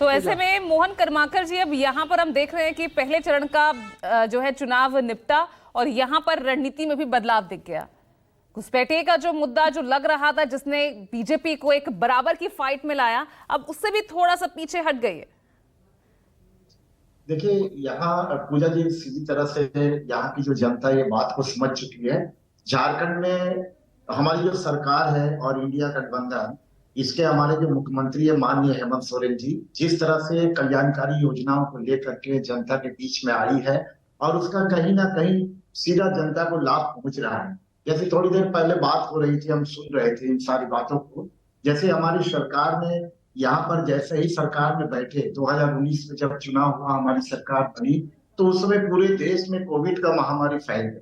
तो ऐसे में मोहन कर्माकर जी, अब यहाँ पर हम देख रहे हैं कि पहले चरण का जो है चुनाव निपटा और यहाँ पर रणनीति में भी बदलाव दिख गया। घुसपैठिए का जो मुद्दा जो लग रहा था, जिसने बीजेपी को एक बराबर की फाइट में लाया, अब उससे भी थोड़ा सा पीछे हट गई है। देखिए, यहाँ पूजा जी सीधी तरह से यहाँ की जो जनता ये बात को समझ चुकी है। झारखंड में हमारी जो सरकार है और इंडिया गठबंधन, इसके हमारे जो मुख्यमंत्री है माननीय हेमंत सोरेन जी, जिस तरह से कल्याणकारी योजनाओं को लेकर के जनता के बीच में आई है और उसका कहीं ना कहीं सीधा जनता को लाभ पहुंच रहा है। जैसे थोड़ी देर पहले बात हो रही थी, हम सुन रहे थे इन सारी बातों को। जैसे हमारी सरकार ने यहाँ पर जैसे ही सरकार में बैठे 2019 में जब चुनाव हुआ, हमारी सरकार बनी, तो उस समय पूरे देश में कोविड का महामारी फैल गई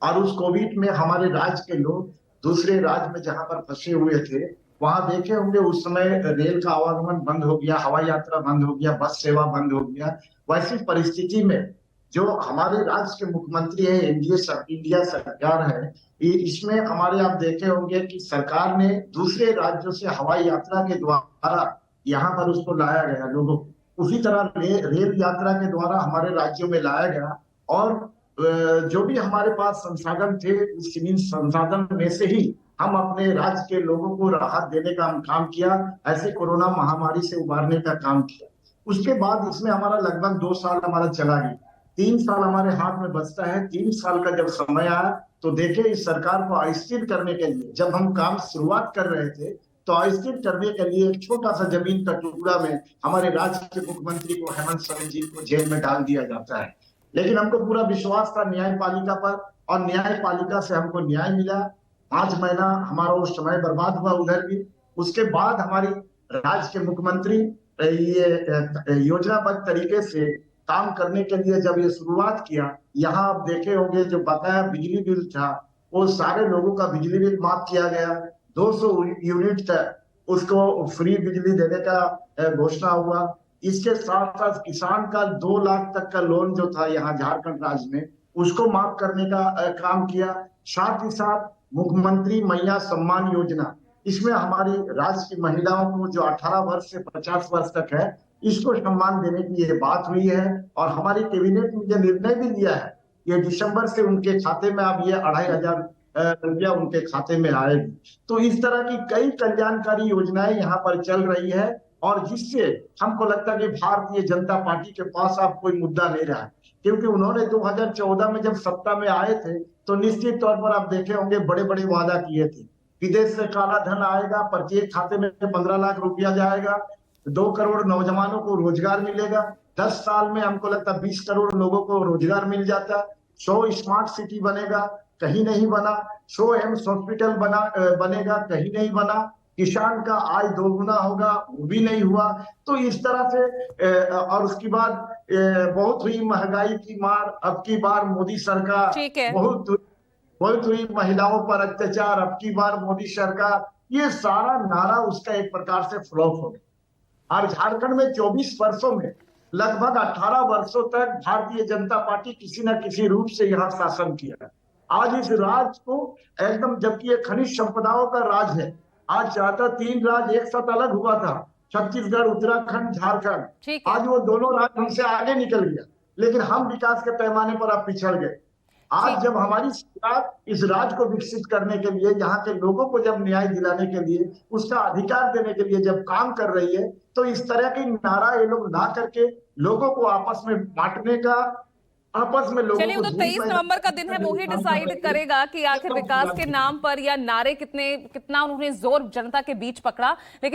और उस कोविड में हमारे राज्य के लोग दूसरे राज्य में जहां पर फंसे हुए थे, वहां देखे होंगे उस समय रेल का आवागमन बंद हो गया, हवाई यात्रा बंद हो गया, बस सेवा बंद हो गया। वैसी परिस्थिति में जो हमारे राज्य के मुख्यमंत्री है, इंडिया सरकार है, इसमें हमारे आप देखे होंगे कि सरकार ने दूसरे राज्यों से हवाई यात्रा के द्वारा यहाँ पर उसको लाया गया लोगों को। उसी तरह रेल यात्रा के द्वारा हमारे राज्यों में लाया गया और जो भी हमारे पास संसाधन थे, उस सीमित संसाधन में से ही हम अपने राज्य के लोगों को राहत देने का हम काम किया, ऐसे कोरोना महामारी से उबारने का काम किया। उसके बाद इसमें हमारा लगभग 2 साल हमारा चला गया, 3 साल हमारे हाथ में बचता है। 3 साल का जब समय आया तो देखे इस सरकार को अस्थिर करने के लिए जब हम काम शुरुआत कर रहे थे, तो अस्थिर करने के लिए एक छोटा सा जमीन का टुकड़ा में हमारे राज्य के मुख्यमंत्री को, हेमंत सोरेन जी को, जेल में डाल दिया जाता है। लेकिन हमको पूरा विश्वास था न्यायपालिका पर और न्यायपालिका से हमको न्याय मिला। 5 महीना हमारा उस समय बर्बाद हुआ उधर भी। उसके बाद हमारी राज्य के मुख्यमंत्री ये योजनाबद्ध तरीके से काम करने के लिए जब ये शुरुआत किया, यहाँ आप देखे होंगे जो बकाया बिजली बिल था, वो सारे लोगों का बिजली बिल माफ किया गया। 200 यूनिट तक उसको फ्री बिजली देने का घोषणा हुआ। इसके साथ साथ किसान का 2 लाख तक का लोन जो था यहाँ झारखंड राज्य में, उसको माफ करने का काम किया। साथ ही साथ मुख्यमंत्री मैया सम्मान योजना, इसमें हमारी राज्य की महिलाओं को जो 18 वर्ष से 50 वर्ष तक है, इसको सम्मान देने की ये बात हुई है और हमारी कैबिनेट ने यह निर्णय भी लिया है, ये दिसंबर से उनके खाते में अब ये 2500 रुपया उनके खाते में आएगी। तो इस तरह की कई कल्याणकारी योजनाएं यहाँ पर चल रही है और जिससे हमको लगता है कि भारतीय जनता पार्टी के पास अब कोई मुद्दा नहीं रहा है, क्योंकि उन्होंने 2014 में जब सत्ता में आए थे तो निश्चित तौर पर आप देखे होंगे बड़े बड़े वादा किए थे। विदेश से काला धन आएगा, प्रत्येक खाते में 15 लाख रुपया जाएगा, 2 करोड़ नौजवानों को रोजगार मिलेगा, 10 साल में हमको लगता है 20 करोड़ लोगों को रोजगार मिल जाता, 100 स्मार्ट सिटी बनेगा, कहीं नहीं बना, 100 एम्स हॉस्पिटल बनेगा, कहीं नहीं बना, किसान का आय 2 गुना होगा, वो भी नहीं हुआ। तो इस तरह से और उसके बाद बहुत हुई महंगाई की मार, अब की बार मोदी सरकार, ठीक है। बहुत हुई महिलाओं पर अत्याचार, अब की बार मोदी सरकार, ये सारा नारा उसका एक प्रकार से फ्लॉप हो गया। और झारखंड में 24 वर्षों में लगभग 18 वर्षों तक भारतीय जनता पार्टी किसी न किसी रूप से यहाँ शासन किया। आज इस राज्य को एकदम, जबकि ये खनिज संपदाओं का राज है, आज चाहता 3 राज्य एक साथ अलग हुआ था, छत्तीसगढ़, उत्तराखंड, झारखंड, आज वो दोनों राज्य हमसे आगे निकल गया, लेकिन हम विकास के पैमाने पर अब पिछड़ गए। आज जब हमारी सरकार इस राज्य को विकसित करने के लिए, यहाँ के लोगों को जब न्याय दिलाने के लिए, उसका अधिकार देने के लिए जब काम कर रही है, तो इस तरह की नारा ये लोग ना करके लोगों को आपस में बांटने का, आपस में लोगों चलिए, को, वो तो 23 नवंबर का दिन है, वो ही डिसाइड करेगा कि आखिर विकास के नाम पर या नारे कितना उन्होंने जोर जनता के बीच पकड़ा। लेकिन